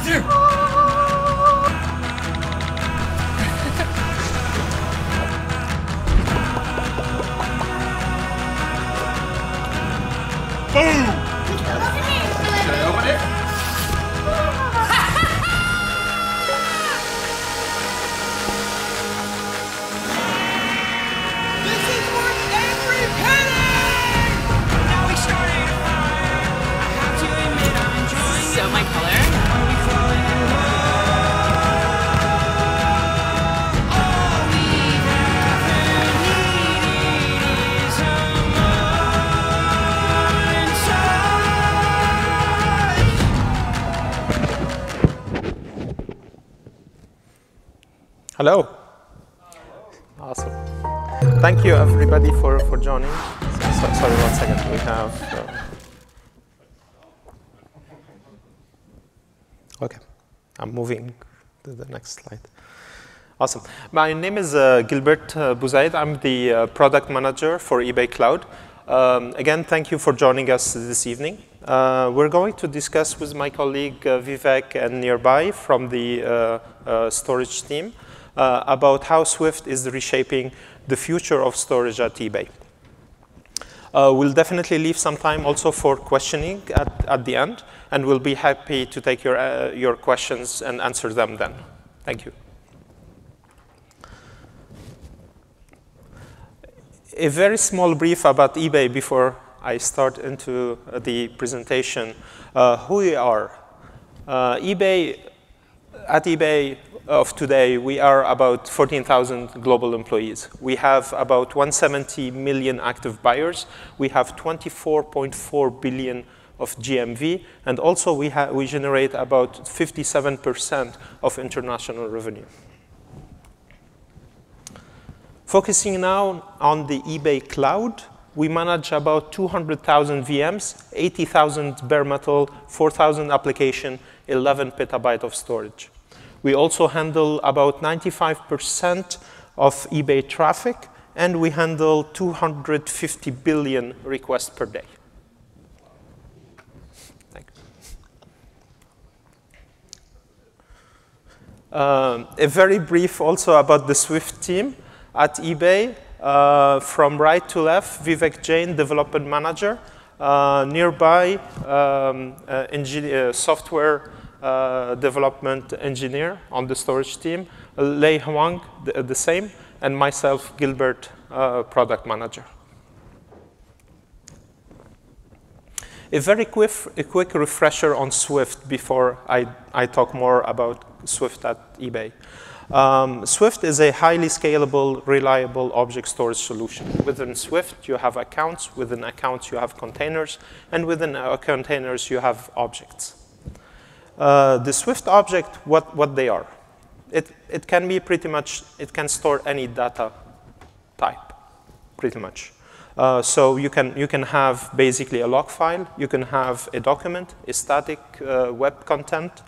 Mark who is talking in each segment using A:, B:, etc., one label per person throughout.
A: through. Boom! Should I open it? This is worth every penny! Now we started a fire. I have to admit I'm enjoying it.
B: So my color?
A: Are we falling in love? All we ever needed is a
C: Hello. Awesome. Thank you, everybody, for joining. Sorry, 1 second. We have... OK. I'm moving to the next slide. Awesome. My name is Gilbert Bouzaid. I'm the product manager for eBay Cloud. Again, thank you for joining us this evening. We're going to discuss with my colleague Vivek and Nearby from the storage team about how Swift is reshaping the future of storage at eBay. We'll definitely leave some time also for questioning at the end, and we'll be happy to take your questions and answer them then. Thank you. A very small brief about eBay before I start into the presentation. Who we are. At eBay of today, we are about 14,000 global employees. We have about 170 million active buyers. We have 24.4 billion of GMV. And also, we generate about 57% of international revenue. Focusing now on the eBay Cloud, we manage about 200,000 VMs, 80,000 bare metal, 4,000 application, 11 petabyte of storage. We also handle about 95% of eBay traffic, and we handle 250 billion requests per day. Thanks. A very brief also about the Swift team at eBay. From right to left, Vivek Jain, development manager. Nearby, software development engineer on the storage team. Lei Huang, the same. And myself, Gilbert, product manager. A very quick refresher on Swift before I talk more about Swift at eBay. Swift is a highly scalable, reliable object storage solution. Within Swift, you have accounts. Within accounts, you have containers. And within containers, you have objects. The Swift object, what they are. It can be pretty much, it can store any data type, pretty much. So you can have basically a log file. You can have a document, a static web content,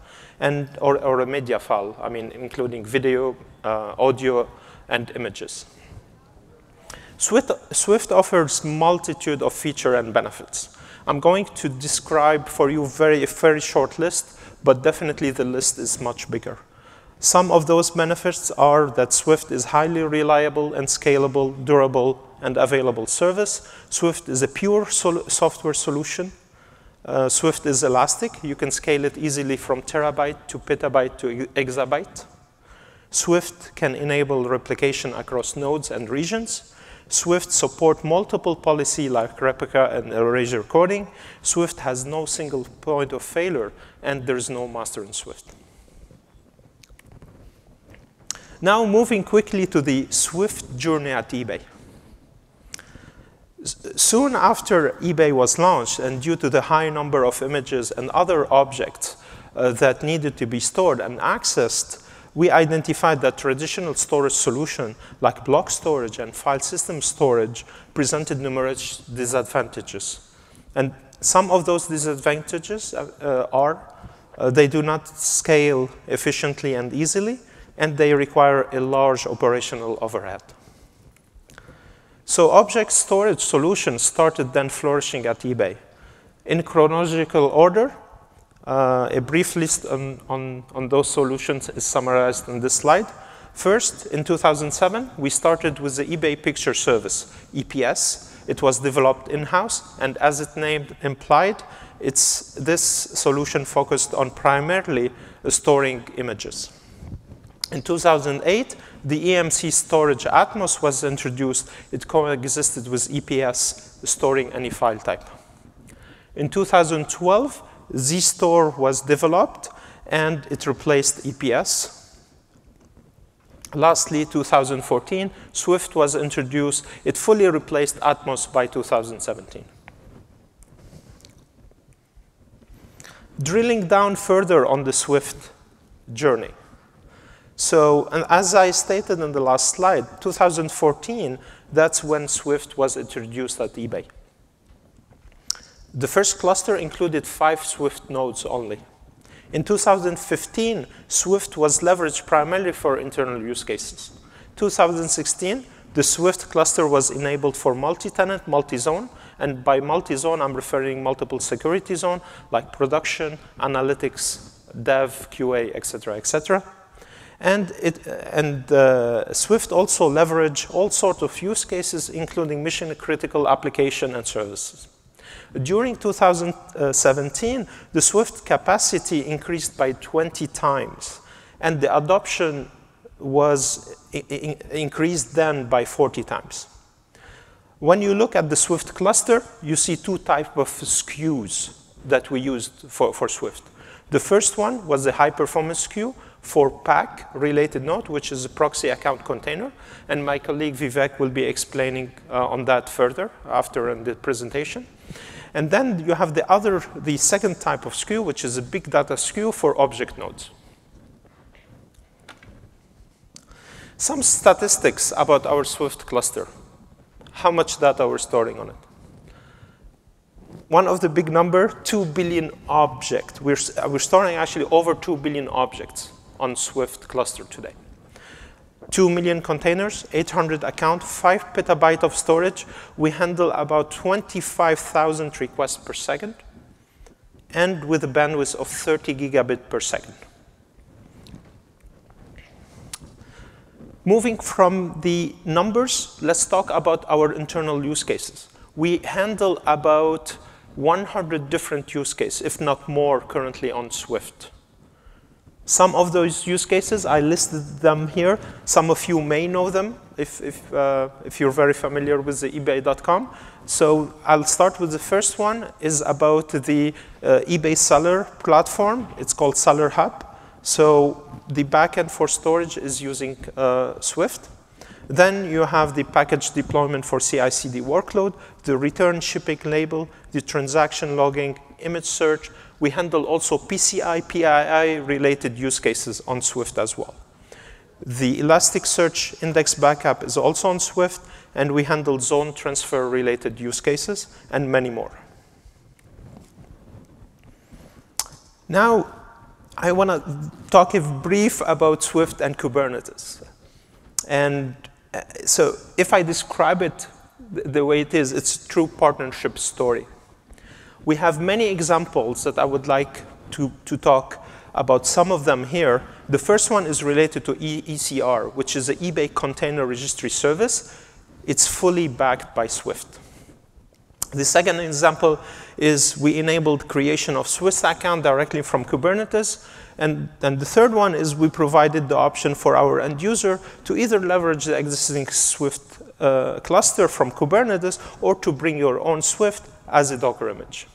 C: or a media file, I mean, including video, audio, and images. Swift offers multitude of features and benefits. I'm going to describe for you a very short list, but definitely the list is much bigger. Some of those benefits are that Swift is highly reliable and scalable, durable, and available service. Swift is a pure software solution. Swift is elastic. You can scale it easily from terabyte to petabyte to exabyte. Swift can enable replication across nodes and regions. Swift support multiple policies like replica and erasure coding. Swift has no single point of failure, and there's no master in Swift. Now moving quickly to the Swift journey at eBay. Soon after eBay was launched, and due to the high number of images and other objects that needed to be stored and accessed, we identified that traditional storage solutions like block storage and file system storage presented numerous disadvantages. And some of those disadvantages are they do not scale efficiently and easily, and they require a large operational overhead. So object storage solutions started then flourishing at eBay. In chronological order, A brief list on those solutions is summarized in this slide. First, in 2007, we started with the eBay Picture Service, EPS. It was developed in-house, and as its name implied, this solution focused on primarily storing images. In 2008, the EMC storage Atmos was introduced. It coexisted with EPS, storing any file type. In 2012, ZStore was developed, and it replaced EPS. Lastly, 2014, Swift was introduced. It fully replaced Atmos by 2017. Drilling down further on the Swift journey. So, and as I stated in the last slide, 2014, that's when Swift was introduced at eBay. The first cluster included 5 Swift nodes only. In 2015, Swift was leveraged primarily for internal use cases. 2016, the Swift cluster was enabled for multi-tenant, multi-zone, and by multi-zone, I'm referring multiple security zone, like production, analytics, dev, QA, etc., etc. And Swift also leveraged all sorts of use cases, including mission-critical application and services. During 2017, the Swift capacity increased by 20 times, and the adoption was increased then by 40 times. When you look at the Swift cluster, you see 2 types of SKUs that we used for Swift. The first one was the high-performance SKU for PAC-related node, which is a proxy account container, and my colleague Vivek will be explaining on that further after in the presentation. And then you have the second type of SKU, which is a big data SKU for object nodes. Some statistics about our Swift cluster. How much data we're storing on it. One of the big number, 2 billion objects. We're storing actually over 2 billion objects on Swift cluster today. 2 million containers, 800 accounts, 5 petabytes of storage. We handle about 25,000 requests per second, and with a bandwidth of 30 gigabit per second. Moving from the numbers, let's talk about our internal use cases. We handle about 100 different use cases, if not more, currently on Swift. Some of those use cases, I listed them here. Some of you may know them if you're very familiar with the eBay.com. So I'll start with the first one, is about the eBay seller platform. It's called Seller Hub. So the backend for storage is using Swift. Then you have the package deployment for CI/CD workload, the return shipping label, the transaction logging, image search. We handle also PCI, PII related use cases on Swift as well. The Elasticsearch index backup is also on Swift, and we handle zone transfer related use cases and many more. Now, I want to talk brief about Swift and Kubernetes. And so if I describe it the way it is, it's a true partnership story. We have many examples that I would like to talk about some of them here. The first one is related to ECR, which is the eBay Container Registry Service. It's fully backed by Swift. The second example is we enabled creation of Swift account directly from Kubernetes. And the third one is we provided the option for our end user to either leverage the existing Swift cluster from Kubernetes or to bring your own Swift as a Docker image.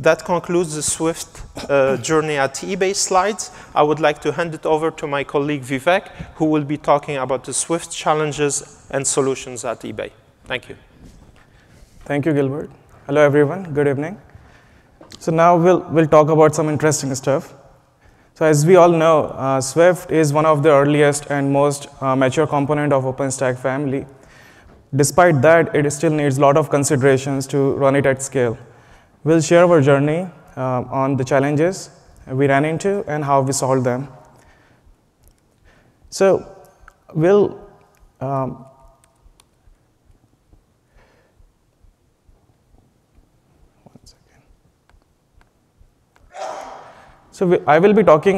C: That concludes the Swift journey at eBay slides. I would like to hand it over to my colleague Vivek, who will be talking about the Swift challenges and solutions at eBay. Thank you.
B: Thank you, Gilbert. Hello, everyone. Good evening. So now we'll talk about some interesting stuff. So as we all know, Swift is one of the earliest and most mature component of OpenStack family. Despite that, it still needs a lot of considerations to run it at scale. We'll share our journey on the challenges we ran into and how we solved them. So we'll So I will be talking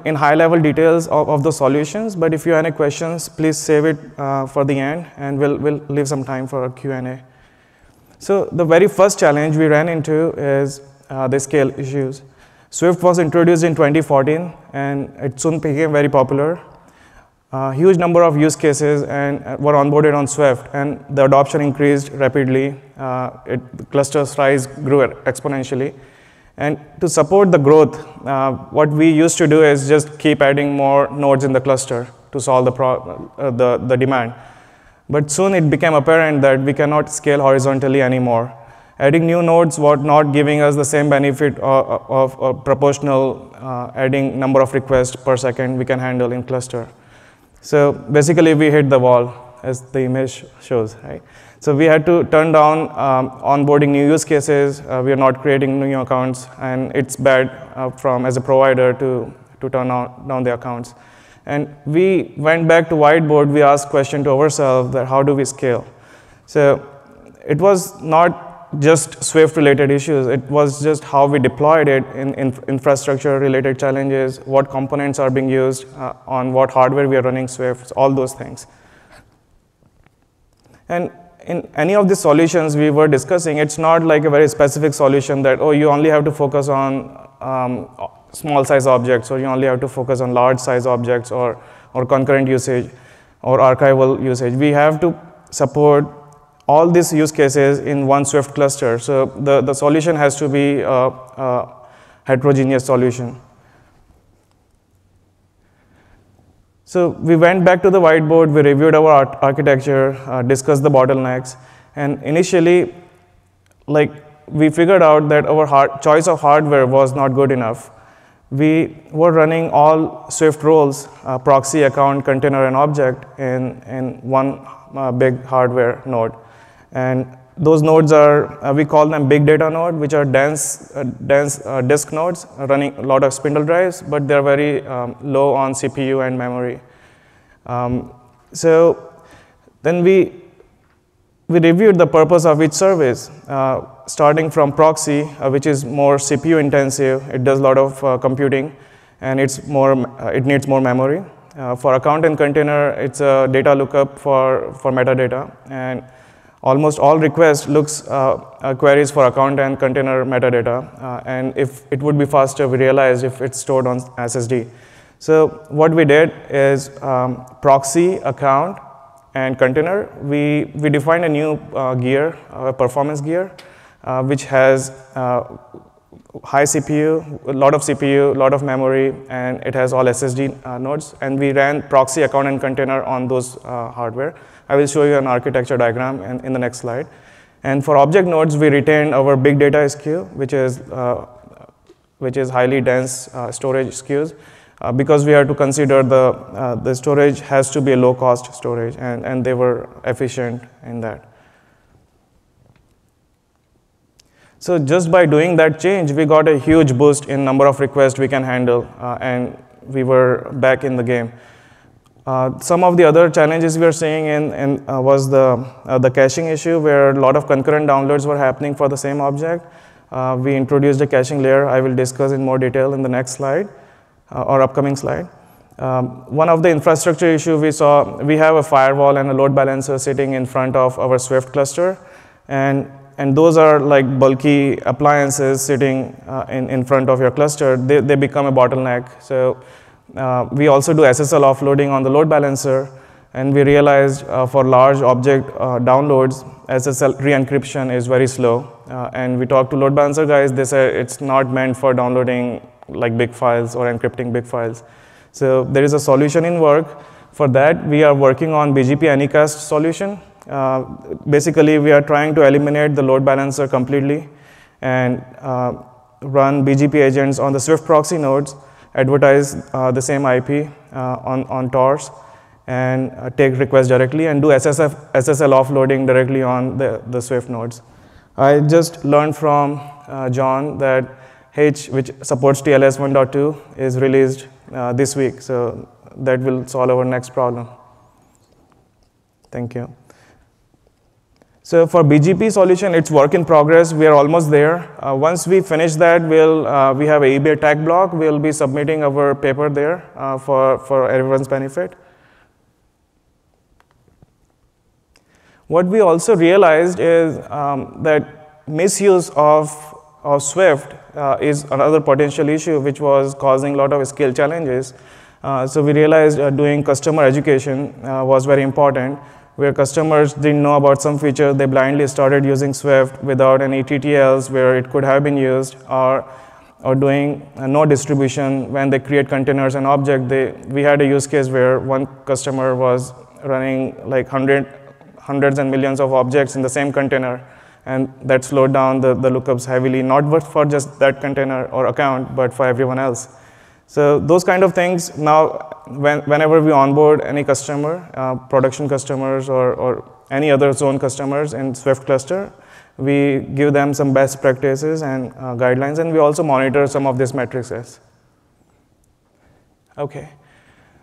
B: in high-level details of the solutions, but if you have any questions, please save it for the end, and we'll leave some time for a Q&A. So the very first challenge we ran into is the scale issues. Swift was introduced in 2014, and it soon became very popular. Huge number of use cases were onboarded on Swift, and the adoption increased rapidly. The cluster size grew exponentially. And to support the growth, what we used to do is just keep adding more nodes in the cluster to solve the demand. But soon it became apparent that we cannot scale horizontally anymore. Adding new nodes was not giving us the same benefit of proportional adding number of requests per second we can handle in cluster. So basically we hit the wall, as the image shows, right? So we had to turn down onboarding new use cases. We are not creating new accounts, and it's bad as a provider to turn down the accounts. And we went back to whiteboard. We asked question to ourselves that how do we scale? So it was not just Swift related issues. It was just how we deployed it in infrastructure related challenges, what components are being used, on what hardware we are running Swift, all those things. And in any of the solutions we were discussing, it's not like a very specific solution that, oh, you only have to focus on small size objects, or you only have to focus on large size objects, or concurrent usage, or archival usage. We have to support all these use cases in one Swift cluster. So the solution has to be a heterogeneous solution. So we went back to the whiteboard, we reviewed our architecture, discussed the bottlenecks, and initially, we figured out that our choice of hardware was not good enough. We were running all Swift roles, proxy, account, container, and object in one big hardware node. And those nodes are, we call them big data node, which are dense disk nodes running a lot of spindle drives, but they're very low on CPU and memory. So then we reviewed the purpose of each service, starting from proxy, which is more CPU intensive. It does a lot of computing, and it needs more memory. For account and container, it's a data lookup for metadata, and almost all requests looks queries for account and container metadata, and if it would be faster, we realized if it's stored on SSD. So what we did is proxy, account, and container. We defined a new gear, a performance gear, which has high CPU, a lot of CPU, a lot of memory, and it has all SSD nodes. And we ran proxy, account, and container on those hardware. I will show you an architecture diagram in the next slide. And for object nodes, we retained our big data SKU, which is highly dense storage SKUs, because we have to consider the storage has to be a low-cost storage, and they were efficient in that. So just by doing that change, we got a huge boost in number of requests we can handle, and we were back in the game. Some of the other challenges we are seeing was the caching issue, where a lot of concurrent downloads were happening for the same object. We introduced a caching layer. I will discuss in more detail in the next slide, or upcoming slide. One of the infrastructure issue we saw, we have a firewall and a load balancer sitting in front of our Swift cluster, and those are like bulky appliances sitting in front of your cluster. They become a bottleneck. So we also do SSL offloading on the load balancer, and we realized for large object downloads, SSL re-encryption is very slow. And we talked to load balancer guys, they say it's not meant for downloading like big files or encrypting big files. So there is a solution in work. For that, we are working on BGP Anycast solution. Basically, we are trying to eliminate the load balancer completely and run BGP agents on the Swift proxy nodes, advertise the same IP on TORs, and take requests directly, and do SSL offloading directly on the Swift nodes. I just learned from John that H, which supports TLS 1.2, is released this week, so that will solve our next problem. Thank you. So for BGP solution, it's work in progress. We are almost there. Once we finish that, we have a eBay tag block. We'll be submitting our paper there for everyone's benefit. What we also realized is that misuse of Swift is another potential issue which was causing a lot of skill challenges. So we realized doing customer education was very important, where customers didn't know about some feature, they blindly started using Swift without any TTLs where it could have been used, or doing no distribution when they create containers and object. We had a use case where one customer was running like hundreds and millions of objects in the same container, and that slowed down the lookups heavily, not for just that container or account, but for everyone else. So those kind of things, now whenever we onboard any customer, production customers or any other zone customers in Swift cluster, we give them some best practices and guidelines, and we also monitor some of these matrices. Okay.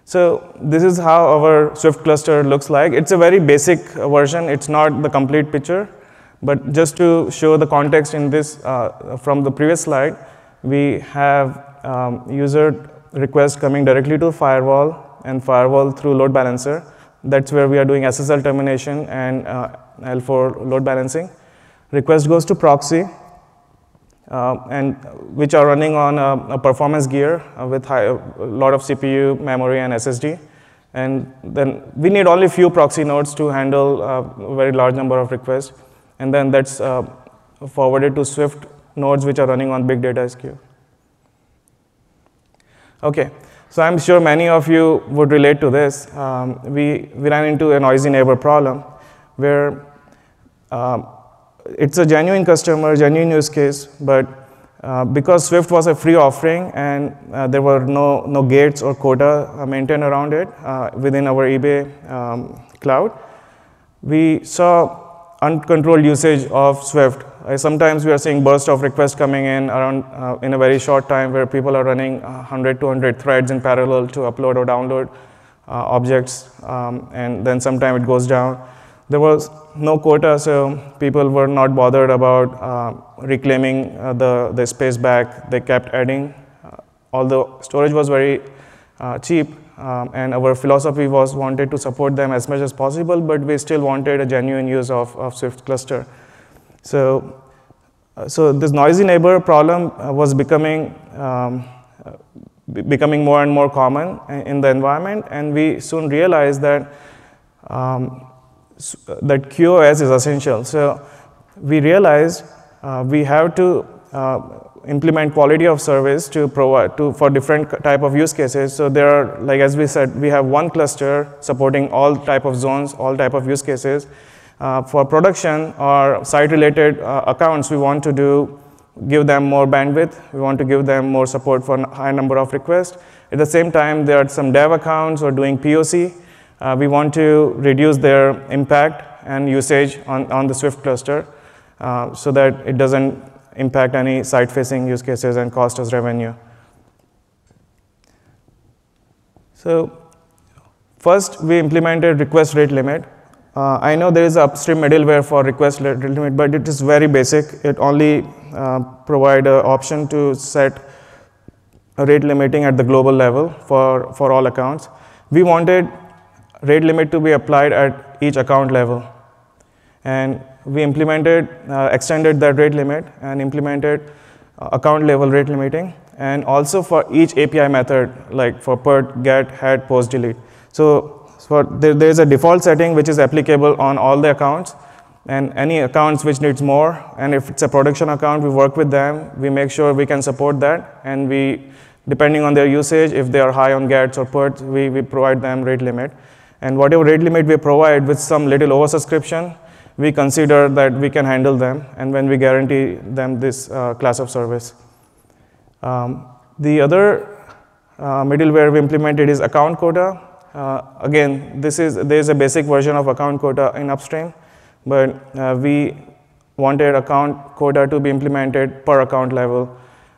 B: So this is how our Swift cluster looks like. It's a very basic version. It's not the complete picture, but just to show the context in this, from the previous slide, we have user requests coming directly to firewall, and firewall through load balancer. That's where we are doing SSL termination and L4 load balancing. Request goes to proxy, and which are running on a performance gear with a lot of CPU, memory, and SSD. And then we need only few proxy nodes to handle a very large number of requests. And then that's forwarded to Swift nodes which are running on big data SQ. Okay, so I'm sure many of you would relate to this. We ran into a noisy neighbor problem where it's a genuine customer, genuine use case, but because Swift was a free offering and there were no gates or quota maintained around it within our eBay cloud, we saw uncontrolled usage of Swift. Sometimes we are seeing bursts of requests coming in around in a very short time, where people are running 100, 200 threads in parallel to upload or download objects, and then sometime it goes down. There was no quota, so people were not bothered about reclaiming the space back. They kept adding, although storage was very cheap, and our philosophy was wanted to support them as much as possible, but we still wanted a genuine use of Swift cluster. So this noisy neighbor problem was becoming more and more common in the environment, and we soon realized that that QoS is essential. So we realized we have to implement quality of service to provide for different type of use cases. So there are, like as we said, we have one cluster supporting all type of zones, all type of use cases. For production or site-related accounts, we want to give them more bandwidth. We want to give them more support for a high number of requests. At the same time, there are some dev accounts or doing POC. We want to reduce their impact and usage on the Swift cluster so that it doesn't impact any site-facing use cases and cost us revenue. So first, we implemented request rate limit. I know there is an upstream middleware for request rate limit, but it is very basic. It only provides an option to set a rate limiting at the global level for all accounts. We wanted rate limit to be applied at each account level. And we extended that rate limit and implemented account level rate limiting, and also for each API method, like for PERT, GET, HEAD, POST, DELETE. So there is a default setting which is applicable on all the accounts, and any accounts which needs more, and if it's a production account, we work with them, we make sure we can support that, and we, depending on their usage, if they are high on GETs or PERTs, we provide them rate limit. And whatever rate limit we provide with some little oversubscription, we consider that we can handle them, and when we guarantee them this class of service. The other middleware we implemented is account quota. Again, there is a basic version of account quota in upstream, but we wanted account quota to be implemented per account level.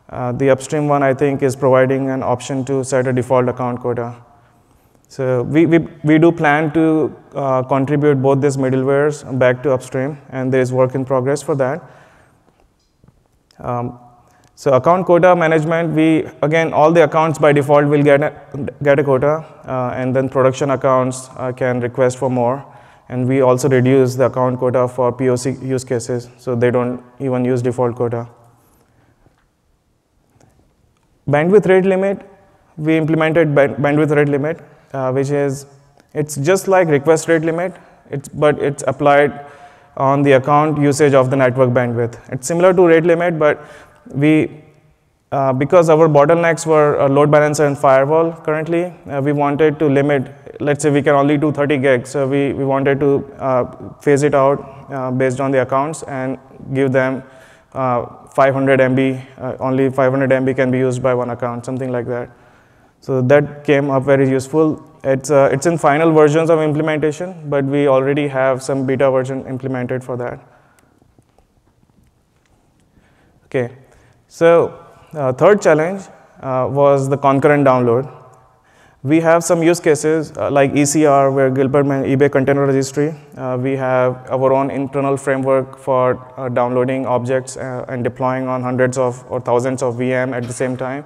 B: The upstream one, I think, is providing an option to set a default account quota. So we do plan to contribute both these middlewares back to upstream, and there is work in progress for that. So account quota management, again, all the accounts by default will get a quota, and then production accounts can request for more. And we also reduce the account quota for POC use cases, so they don't even use default quota. Bandwidth rate limit, we implemented bandwidth rate limit, which is, it's just like request rate limit, but it's applied on the account usage of the network bandwidth. It's similar to rate limit, but because our bottlenecks were load balancer and firewall currently, we wanted to limit, let's say we can only do 30 gigs, so we wanted to phase it out based on the accounts and give them 500 MB, only 500 MB can be used by one account, something like that. So that came up very useful. It's in final versions of implementation, but we already have some beta version implemented for that. Okay, so third challenge was the concurrent download. We have some use cases like ECR, where Gilbert mentioned eBay Container Registry. We have our own internal framework for downloading objects and deploying on hundreds of or thousands of VM at the same time.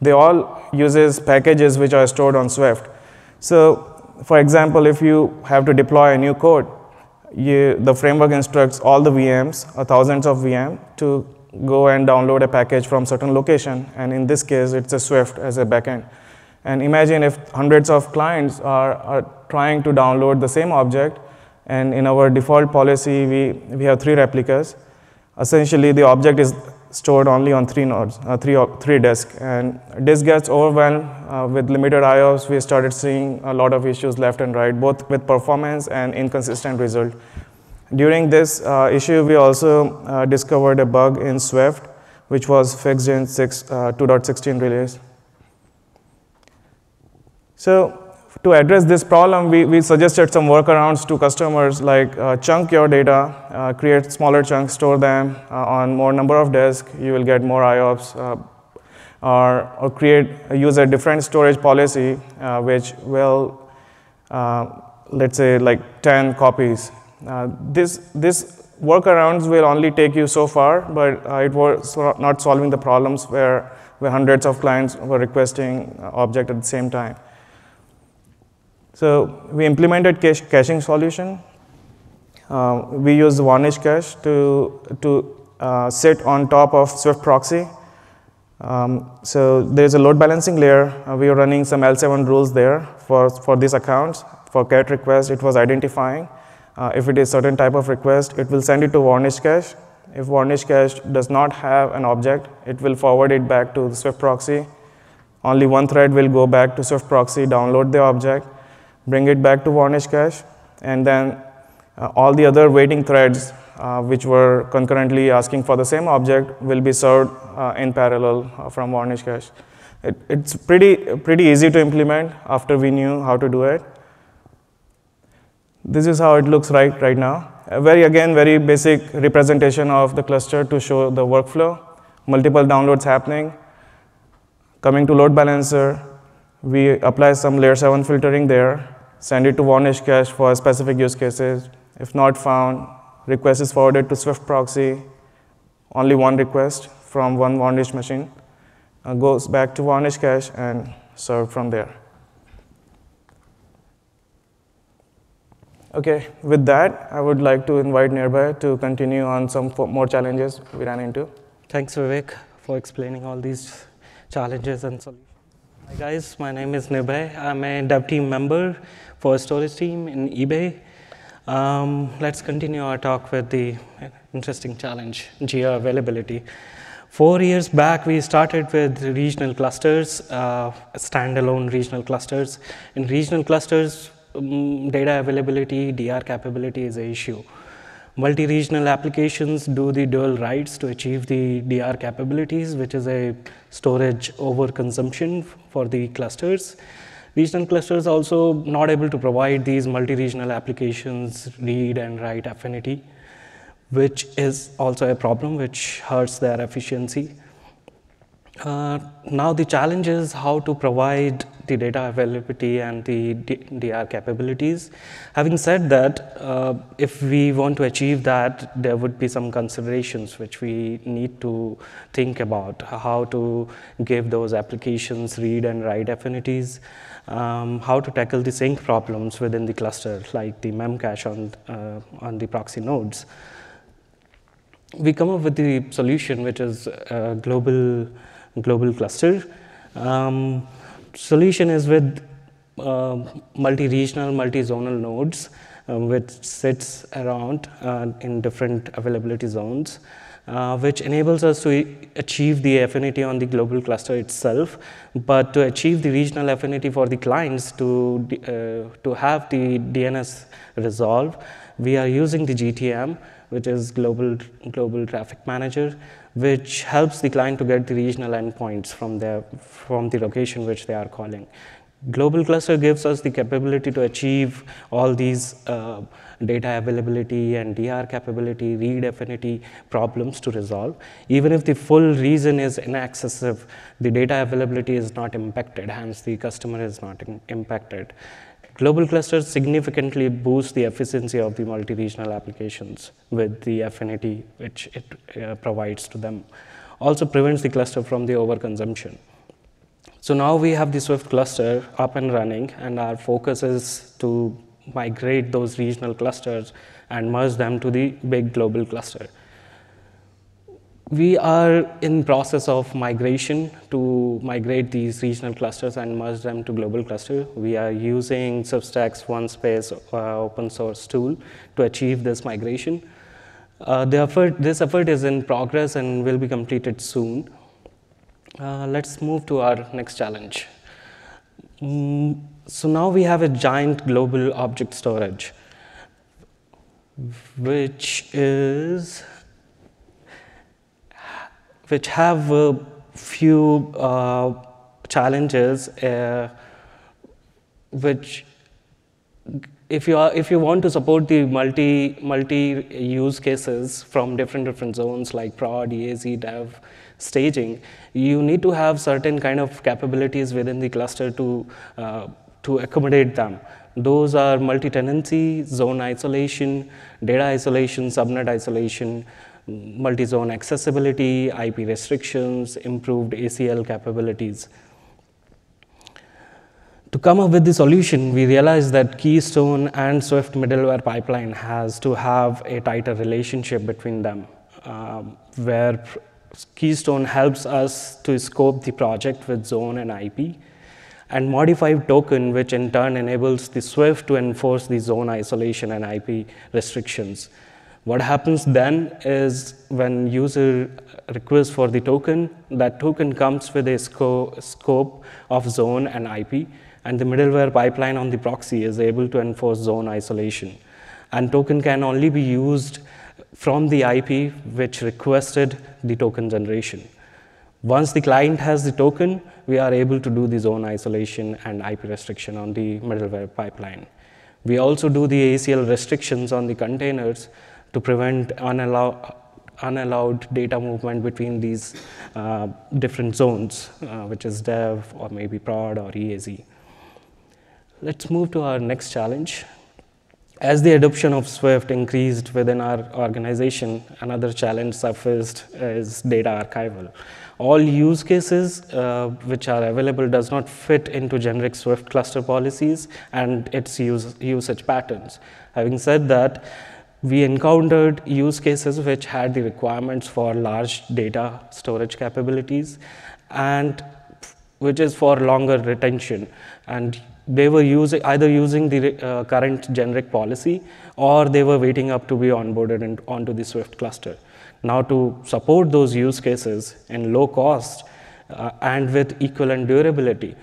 B: They all uses packages which are stored on Swift. So, for example, if you have to deploy a new code, the framework instructs all the VMs, thousands of VM, to go and download a package from certain location. And in this case, it's a Swift as a backend. And imagine if hundreds of clients are trying to download the same object, and in our default policy, we have 3 replicas. Essentially, the object is stored only on 3 nodes, three disks. And disk gets overwhelmed with limited IOs. We started seeing a lot of issues left and right, both with performance and inconsistent result. During this issue, we also discovered a bug in Swift, which was fixed in 2.16 release. So to address this problem, we suggested some workarounds to customers, like chunk your data, create smaller chunks, store them on more number of disks, you will get more IOPS, or use a different storage policy, which will, let's say, like 10 copies. This workarounds will only take you so far, but it was not solving the problems where hundreds of clients were requesting object at the same time. So we implemented caching solution. We use varnish cache to sit on top of Swift proxy. So there's a load balancing layer. We are running some L7 rules there for these accounts. For cat request, it was identifying. If it is certain type of request, it will send it to varnish cache. If varnish cache does not have an object, it will forward it back to the Swift proxy. Only one thread will go back to Swift proxy, download the object, bring it back to varnish cache, and then all the other waiting threads which were concurrently asking for the same object will be served in parallel from varnish cache. It's pretty easy to implement after we knew how to do it. This is how it looks right now. Very basic representation of the cluster to show the workflow. Multiple downloads happening. Coming to load balancer, we apply some layer 7 filtering there, send it to varnish cache for specific use cases. If not found, request is forwarded to Swift proxy, only one request from one varnish machine, goes back to varnish cache and served from there. Okay, with that, I would like to invite Nirbhay to continue on some more challenges we ran into.
D: Thanks, Vivek, for explaining all these challenges and solutions. Hi guys, my name is Nirbhay. I'm a dev team member for storage team in eBay. Let's continue our talk with the interesting challenge, geo availability. 4 years back, we started with regional clusters, standalone regional clusters. In regional clusters, data availability, DR capability is an issue. Multi-regional applications do the dual writes to achieve the DR capabilities, which is a storage overconsumption for the clusters. Regional clusters also not able to provide these multi-regional applications read and write affinity, which is also a problem which hurts their efficiency. Now the challenge is how to provide the data availability and the DR capabilities. Having said that, if we want to achieve that, there would be some considerations which we need to think about, how to give those applications read and write affinities, how to tackle the sync problems within the cluster, like the memcache on the proxy nodes. We come up with the solution, which is a global cluster. Solution is with multi-regional, multi-zonal nodes, which sits around in different availability zones, which enables us to achieve the affinity on the global cluster itself. But to achieve the regional affinity for the clients to have the DNS resolve, we are using the GTM, which is Global Traffic Manager, which helps the client to get the regional endpoints from the location which they are calling. Global cluster gives us the capability to achieve all these data availability and DR capability, read affinity problems to resolve. Even if the full region is inaccessible, the data availability is not impacted, hence the customer is not impacted. Global clusters significantly boost the efficiency of the multi-regional applications with the affinity which it provides to them. Also prevents the cluster from the overconsumption. So now we have the Swift cluster up and running, and our focus is to migrate those regional clusters and merge them to the big global cluster. We are in process of migration to migrate these regional clusters and merge them to global cluster. We are using Substack's OneSpace open source tool to achieve this migration. This effort is in progress and will be completed soon. Let's move to our next challenge. So now we have a giant global object storage, which have a few challenges, which if you want to support the multi use cases from different zones like prod, EAZ, dev, staging, you need to have certain kind of capabilities within the cluster to accommodate them. Those are multi-tenancy, zone isolation, data isolation, subnet isolation, multi-zone accessibility, IP restrictions, improved ACL capabilities. To come up with the solution, we realized that Keystone and Swift middleware pipeline has to have a tighter relationship between them, where Keystone helps us to scope the project with zone and IP, and modify token, which in turn enables the Swift to enforce the zone isolation and IP restrictions. What happens then is when user requests for the token, that token comes with a scope of zone and IP, and the middleware pipeline on the proxy is able to enforce zone isolation. And token can only be used from the IP which requested the token generation. Once the client has the token, we are able to do the zone isolation and IP restriction on the middleware pipeline. We also do the ACL restrictions on the containers to prevent unallowed data movement between these different zones, which is dev or maybe prod or EAZ. Let's move to our next challenge. As the adoption of Swift increased within our organization, another challenge surfaced is data archival. All use cases which are available does not fit into generic Swift cluster policies and its usage patterns. Having said that, we encountered use cases which had the requirements for large data storage capabilities and which is for longer retention, and they were either using the current generic policy or they were waiting up to be onboarded onto the Swift cluster. Now to support those use cases in low cost and with equivalent durability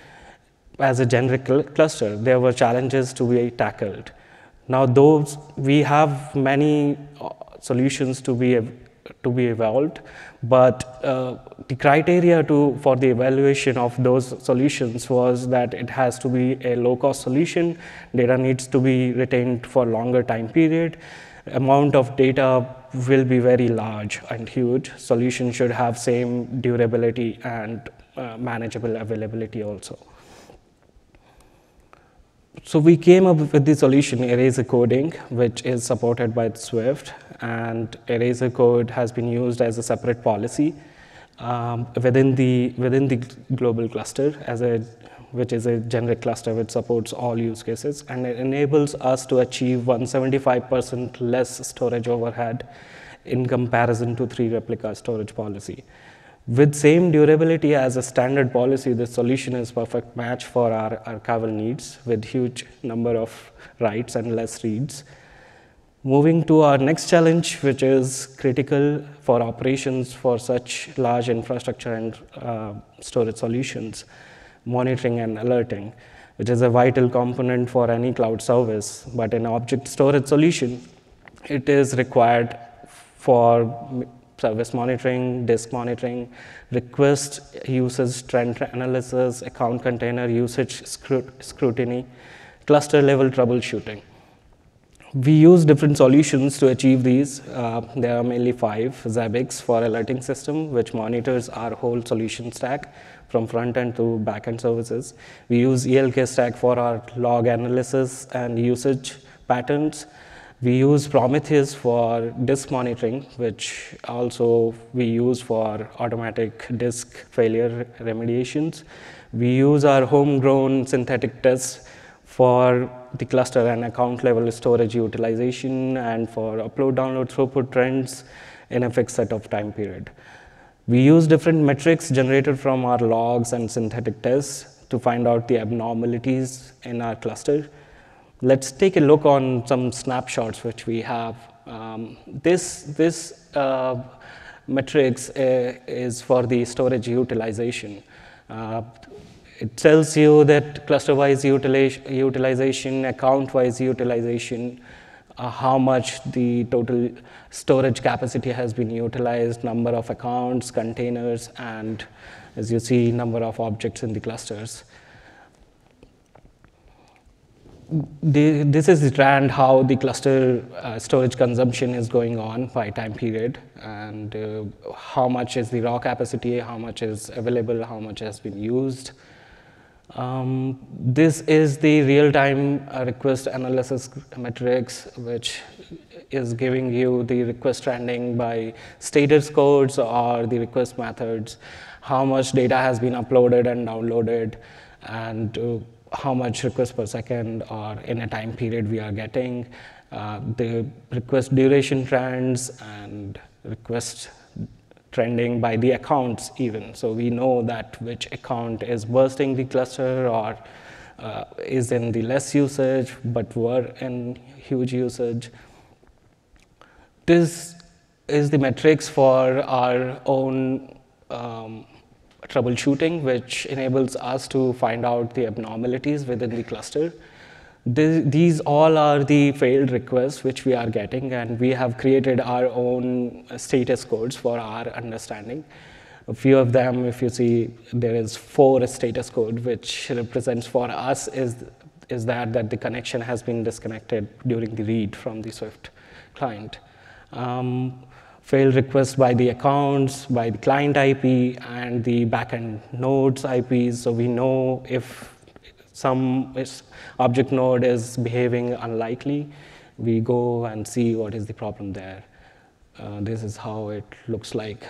D: as a generic cluster, there were challenges to be tackled. Now we have many solutions to be evolved, but the criteria for the evaluation of those solutions was that it has to be a low-cost solution, data needs to be retained for longer time period, amount of data will be very large and huge, solution should have same durability and manageable availability also. So we came up with the solution eraser coding, which is supported by Swift, and eraser code has been used as a separate policy within the global cluster which is a generic cluster which supports all use cases, and it enables us to achieve 175% less storage overhead in comparison to 3-replica storage policy. With same durability as a standard policy, this solution is perfect match for our archival needs with huge number of writes and less reads. Moving to our next challenge, which is critical for operations for such large infrastructure and storage solutions, monitoring and alerting, which is a vital component for any cloud service. But in object storage solution, it is required for service monitoring, disk monitoring, request usage trend analysis, account container usage scrutiny, cluster level troubleshooting. We use different solutions to achieve these. There are mainly 5. Zabbix for alerting system, which monitors our whole solution stack from front end to back end services. We use ELK stack for our log analysis and usage patterns. We use Prometheus for disk monitoring, which also we use for automatic disk failure remediations. We use our homegrown synthetic tests for the cluster and account level storage utilization and for upload download throughput trends in a fixed set of time period. We use different metrics generated from our logs and synthetic tests to find out the abnormalities in our cluster. Let's take a look on some snapshots which we have. This metrics is for the storage utilization. It tells you that cluster-wise utilization, account-wise utilization, how much the total storage capacity has been utilized, number of accounts, containers, and as you see, number of objects in the clusters. This is the trend how the cluster storage consumption is going on by time period, and how much is the raw capacity, how much is available, how much has been used. This is the real-time request analysis metrics, which is giving you the request trending by status codes or the request methods, how much data has been uploaded and downloaded, and how much requests per second or in a time period we are getting, the request duration trends and request trending by the accounts even. So we know that which account is bursting the cluster or is in the less usage but were in huge usage. This is the metrics for our own troubleshooting, which enables us to find out the abnormalities within the cluster. These all are the failed requests which we are getting, and we have created our own status codes for our understanding. A few of them, if you see, there is 4 status code, which represents for us is that the connection has been disconnected during the read from the Swift client. Failed requests by the accounts, by the client IP, and the backend nodes IPs. So we know if some object node is behaving unlikely, we go and see what is the problem there. This is how it looks like.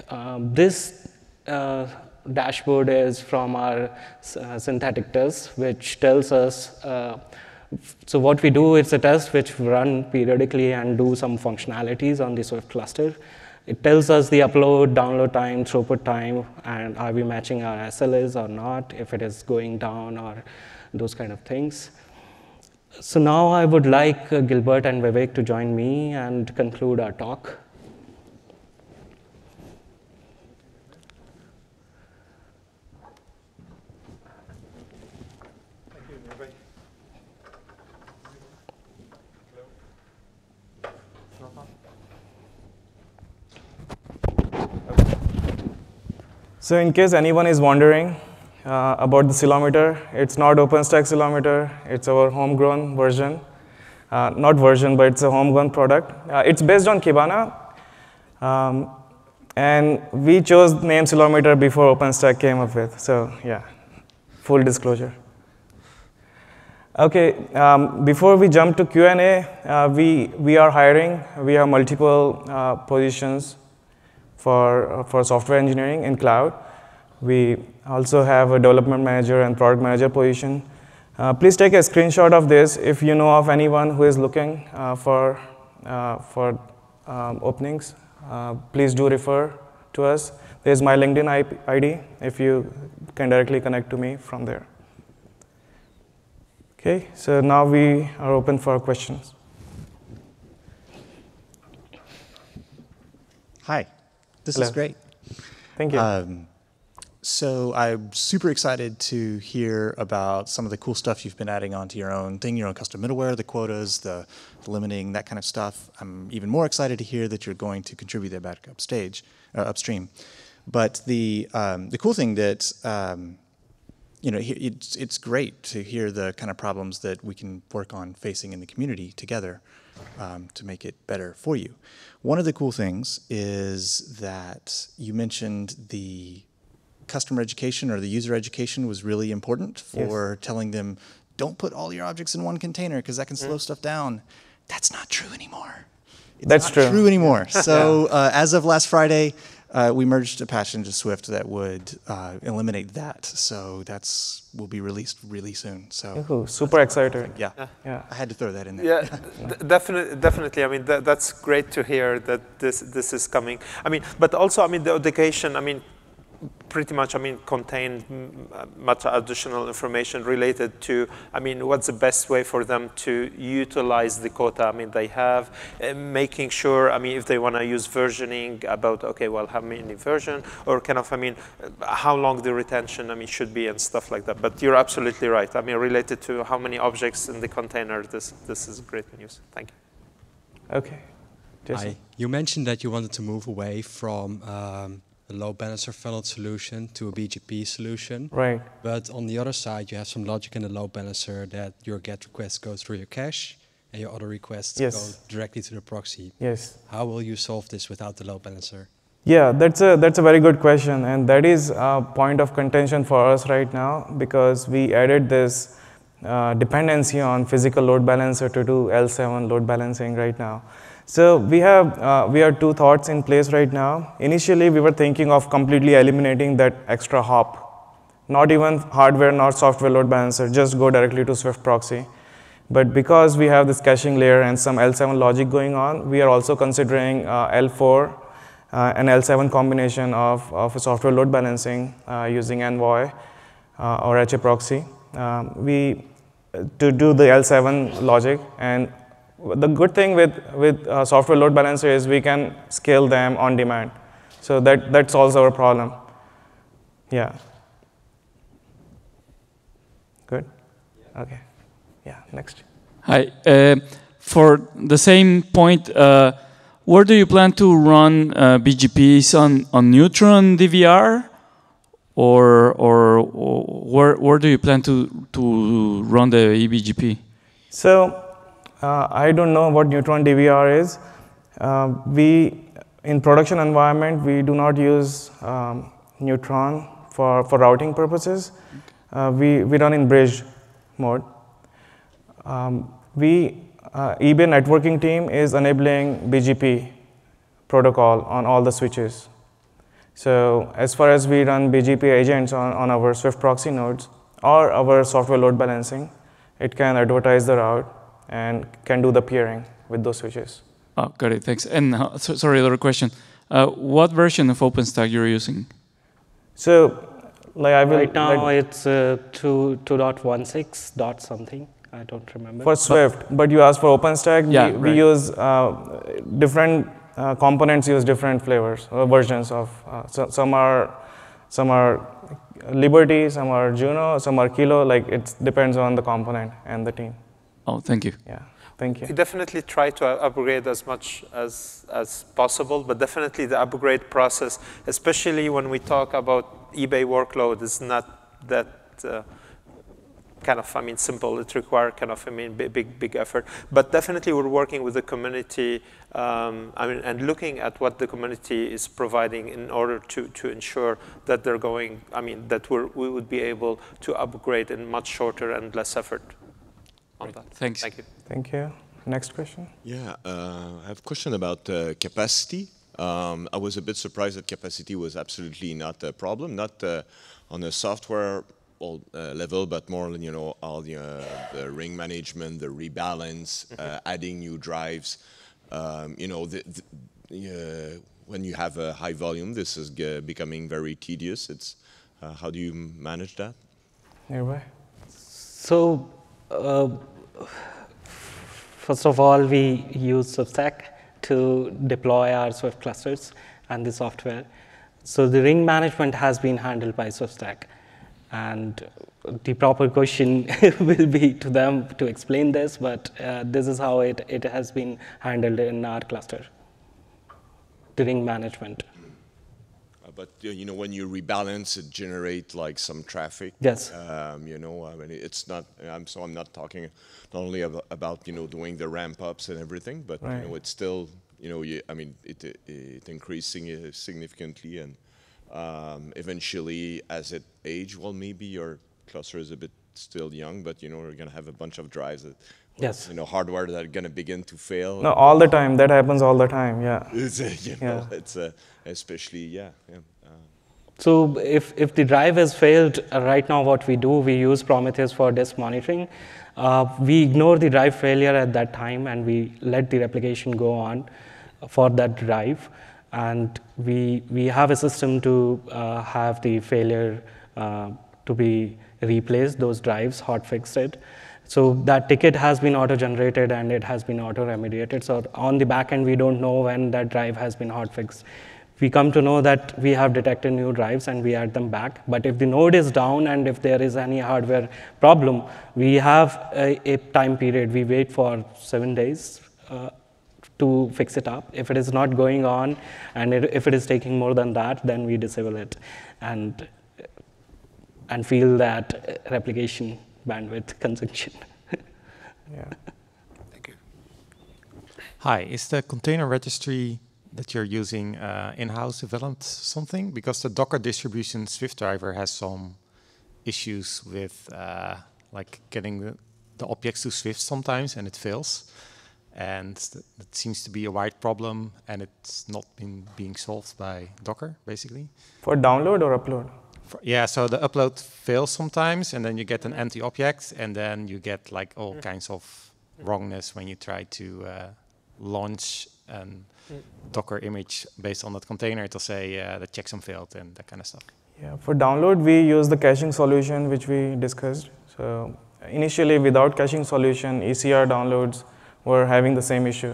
D: This dashboard is from our synthetic test, which tells us, so what we do is a test which we run periodically and do some functionalities on the Swift cluster. It tells us the upload, download time, throughput time, and are we matching our SLAs or not, if it is going down or those kind of things. So now I would like Gilbert and Vivek to join me and conclude our talk.
C: Thank you, Vivek.
B: So in case anyone is wondering about the SALAMETER, it's not OpenStack SALAMETER, it's our homegrown version. Not version, but it's a homegrown product. It's based on Kibana, and we chose the name SALAMETER before OpenStack came up with, so yeah, full disclosure. Okay, before we jump to Q&A, we are hiring. We have multiple positions for software engineering in cloud. We also have a development manager and product manager position. Please take a screenshot of this if you know of anyone who is looking for openings. Please do refer to us. There's my LinkedIn ID if you can directly connect to me from there. Okay, so now we are open for questions.
E: Hi, this
B: Hello.
E: is great.
B: Thank you.
E: So I'm super excited to hear about some of the cool stuff you've been adding onto your own thing, your own custom middleware, the quotas, the limiting, that kind of stuff. I'm even more excited to hear that you're going to contribute that back upstream. But the cool thing that it's great to hear the kind of problems that we can work on facing in the community together to make it better for you. One of the cool things is that you mentioned the customer education or the user education was really important for telling them, don't put all your objects in one container because that can slow stuff down. That's not true anymore. It's not true anymore. So as of last Friday, we merged Apache into Swift that would eliminate that. So will be released really soon. So
B: super excited.
E: Yeah, I had to throw that in there.
C: Yeah, definitely. I mean, that's great to hear that this is coming. I mean, but also, I mean, the education, I mean, pretty much, I mean, contained much additional information related to, I mean, what's the best way for them to utilize the quota, I mean, they have, making sure, I mean, if they want to use versioning about, okay, well, how many version, or kind of, I mean, how long the retention, I mean, should be and stuff like that. But you're absolutely right. I mean, related to how many objects in the container, this is great news. Thank you.
B: Okay. Jason.
F: Hi. You mentioned that you wanted to move away from a load balancer funneled solution to a BGP solution.
B: Right.
F: But on the other side, you have some logic in the load balancer that your GET request goes through your cache and your other requests go directly to the proxy.
B: Yes.
F: How will you solve this without the load balancer?
B: Yeah, that's a very good question, and that is a point of contention for us right now because we added this dependency on physical load balancer to do L7 load balancing right now. So we have two thoughts in place right now. Initially, we were thinking of completely eliminating that extra hop, not even hardware, not software load balancer, just go directly to Swift proxy. But because we have this caching layer and some L7 logic going on, we are also considering L4 and L7 combination of a software load balancing using Envoy or HA proxy. To do the L7 logic, and the good thing with software load balancer is we can scale them on demand. So that solves our problem. Yeah. Good? Okay. Yeah, next.
G: Hi. For the same point, where do you plan to run BGPs on Neutron DVR? Or where do you plan to run the eBGP?
B: So I don't know what Neutron DVR is. In production environment, we do not use Neutron for routing purposes. We run in bridge mode. eBay networking team is enabling BGP protocol on all the switches. So as far as we run BGP agents on our Swift proxy nodes or our software load balancing, it can advertise the route and can do the peering with those switches.
G: Oh, got it. Thanks. And sorry, other question. What version of OpenStack you're using?
B: So,
D: right now it's 2.16 dot something. I don't remember.
B: For Swift, but you asked for OpenStack.
G: Yeah,
B: we use different components use different flavors or versions of. Some are Liberty, some are Juno, some are Kilo. Like it depends on the component and the team.
G: Oh, thank you.
B: Yeah, thank you.
C: We definitely try to upgrade as much as possible, but definitely the upgrade process, especially when we talk about eBay workload, is not that kind of, simple. It requires kind of, big effort. But definitely we're working with the community, and looking at what the community is providing in order to ensure that they're going, that we would be able to upgrade in much shorter and less effort. on that.
G: Thanks.
C: Thank you.
B: Thank you. Next question.
H: Yeah, I have a question about capacity. I was a bit surprised that capacity was absolutely not a problem, not on a software level, but more, you know, all the ring management, the rebalance, adding new drives. You know, when you have a high volume, this is becoming very tedious. It's how do you manage that?
B: Nearby.
D: So, first of all, we use Substack to deploy our Swift clusters and the software. So the ring management has been handled by Substack. And the proper question will be to them to explain this, but this is how it has been handled in our cluster, the ring management.
H: But you know, when you rebalance, it generates like some traffic.
D: Yes.
H: You know, I mean, it's not. I'm not talking not only about you know doing the ramp ups and everything, but you know, it's still you know, I mean, it increasing significantly, and eventually, as it age, well, maybe your cluster is a bit still young, but you know, we're gonna have a bunch of drives that. You know, hardware that are going to begin to fail.
B: No, all the time. That happens all the time. Yeah.
H: You know, it's especially
D: So if the drive has failed, right now what we do, we use Prometheus for disk monitoring. We ignore the drive failure at that time, and we let the replication go on for that drive. And we have a system to have the failure to be replaced, those drives, hotfixed it. So that ticket has been auto-generated and it has been auto-remediated. So on the back end, we don't know when that drive has been hotfixed. We come to know that we have detected new drives and we add them back. But if the node is down and if there is any hardware problem, we have a time period. We wait for 7 days to fix it up. If it is not going on and if it is taking more than that, then we disable it and feel that replication bandwidth consumption.
B: Yeah.
C: Thank you.
I: Hi, is the container registry that you're using in-house developed something? Because the Docker distribution Swift driver has some issues with like getting the objects to Swift sometimes, and it fails. And that seems to be a wide problem, and it's not been being solved by Docker, basically.
B: For download or upload?
I: Yeah, so the upload fails sometimes, and then you get an empty object, and then you get like all kinds of wrongness when you try to launch a Docker image based on that container. It'll say the checksum failed and that kind of stuff.
B: Yeah, for download, we use the caching solution, which we discussed. So initially, without caching solution, ECR downloads were having the same issue,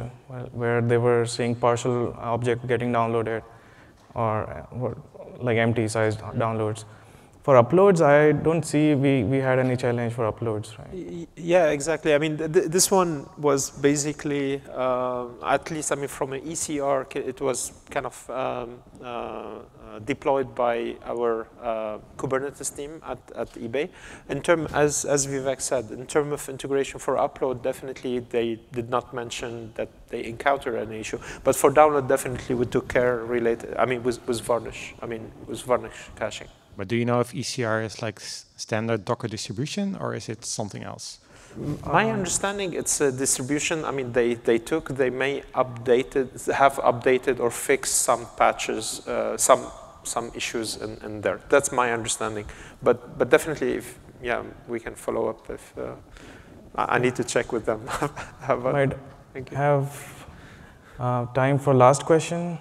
B: where they were seeing partial object getting downloaded or like empty sized downloads. For uploads, I don't see we had any challenge for uploads, right?
C: Yeah, exactly. I mean, this one was basically, at least, I mean, from an ECR, it was kind of deployed by our Kubernetes team at eBay. In term, as Vivek said, in terms of integration for upload, definitely they did not mention that they encountered an issue. But for download, definitely we took care related. I mean, with Varnish. I mean, with Varnish caching.
I: But do you know if ECR is like standard Docker distribution, or is it something else?
C: My understanding, it's a distribution. I mean, they may have updated or fixed some patches, some issues in there. That's my understanding. But definitely, we can follow up if I need to check with them.
B: Might have time for last question.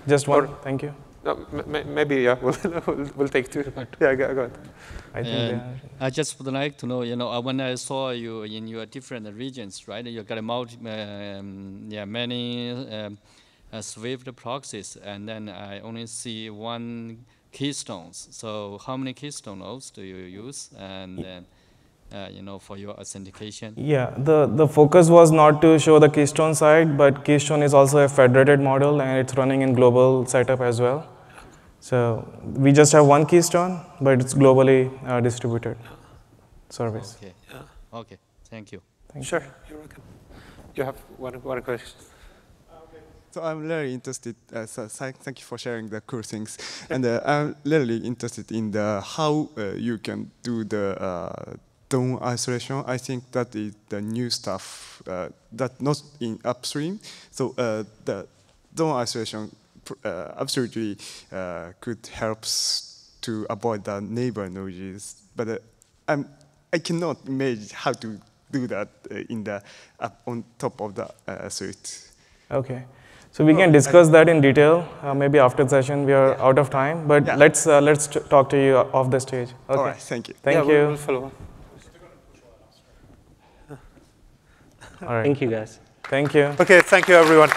B: Just one. Thank you.
C: No, maybe we'll take two. Yeah, go ahead.
B: I think
J: I just would like to know, when I saw you in your different regions, right? You got many Swift proxies, and then I only see one keystones. So how many keystone nodes do you use, and for your authentication?
B: Yeah, the focus was not to show the Keystone side, but Keystone is also a federated model, and it's running in global setup as well. So we just have one Keystone, but it's globally distributed service.
J: Okay. Okay. Thank you.
C: Sure. You're welcome. You have one question.
K: So I'm really interested. Thank you for sharing the cool things, and I'm really interested in how you can do the DOM isolation, I think that is the new stuff that not in upstream. So the DOM isolation absolutely could help to avoid the neighbor noises, but I cannot imagine how to do that in the on top of the Swift.
B: Okay, so we can discuss that in detail. Maybe after the session, we are out of time, but let's talk to you off the stage. Okay.
K: All right, thank you.
B: Thank you.
C: We'll follow up.
B: All right.
D: Thank you, guys.
B: Thank you.
C: Okay, thank you, everyone.